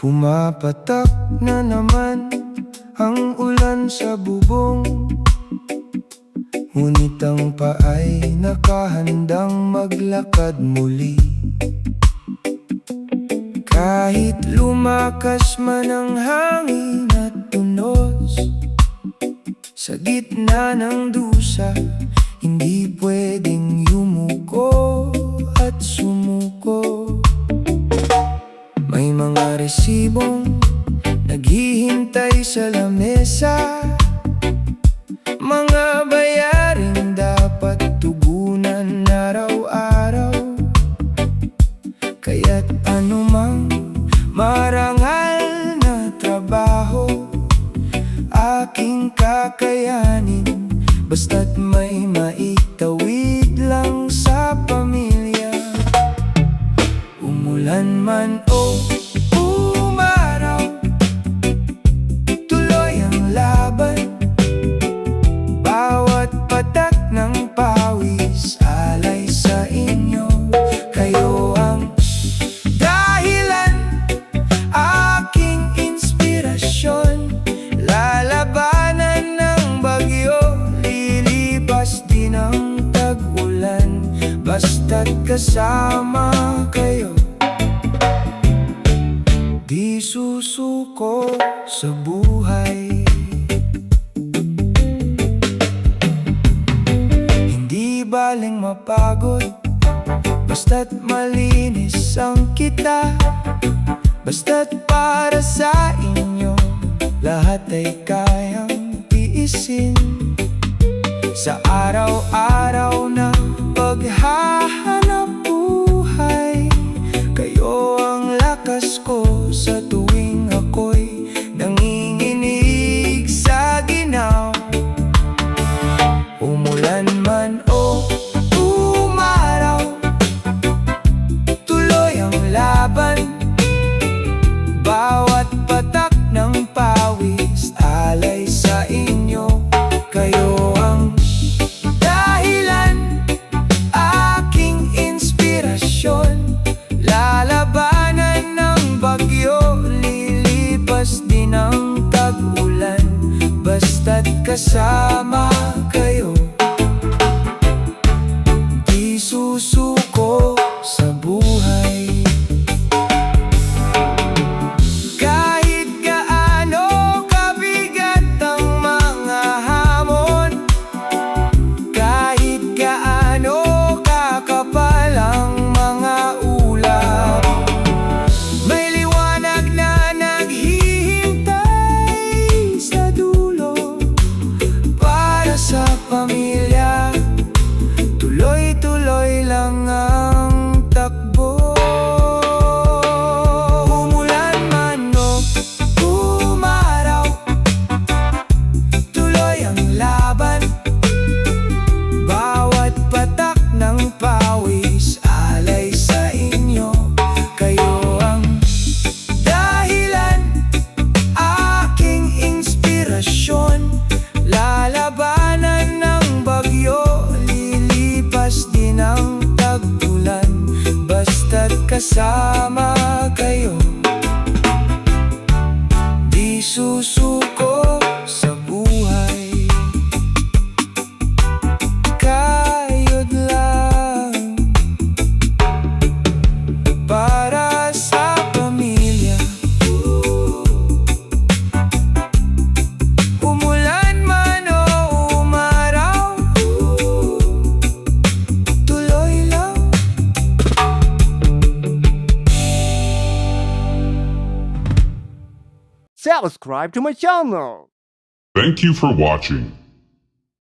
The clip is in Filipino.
Pumapatak na naman ang ulan sa bubong, ngunit ang paa'y nakahandang maglakad muli. Kahit lumakas man ang hangin at tunos, sa gitna ng dusa, hindi pwedeng yumuko at sumuko. May mga resibong naghihintay sa lamesa, mga bayaring dapat tugunan araw-araw. Kaya't anumang marangal na trabaho aking kakayanin, basta't may maitawid lang sa pamilya. Umulan man o umaraw, tuloy ang laban. Bawat patak ng pawis alay sa inyo. Kayo ang dahilan, aking inspirasyon. Lalabanan ng bagyo, lilipas din ang tag-ulan, basta't kasama kayo. Di susuko sa buhay, hindi baling mapagod, basta't malinis ang kita. Basta't para sa inyo, lahat ay kayang tiisin. Sa araw-araw na paghahanap buhay, kayo ang lakas ko sa tuwing ako'y nanginginig sa ginaw. Umulan man o umaraw, tuloy ang laban. Bawat patak ng pawis alay sa inyo. Kayo ang dahilan, aking inspirasyon. Lalabanan ng bagyo, lilipas din ang tag-ulan, basta't kasama kayo. Di susuko sa buhay, kahit gaano kabigat ang mga hamon, kahit gaano kakapal ang mga ulap. May liwanag na naghihintay sa dulo para sa pamilya. Tuloy-tuloy lang ang takbo. Umulan man o umaraw, tuloy ang laban. Bawat patak ng pawis alay sa inyo. Kayo ang dahilan, aking inspirasyon. Lalabanan ng bagyo, lilipas din ang tag-ulan, basta't kasama kayo. Di susuko sa buhay, kayod lang para sa pamilya. Umulan man o umaraw, tuloy lang. Subscribe to my channel. Thank you for watching.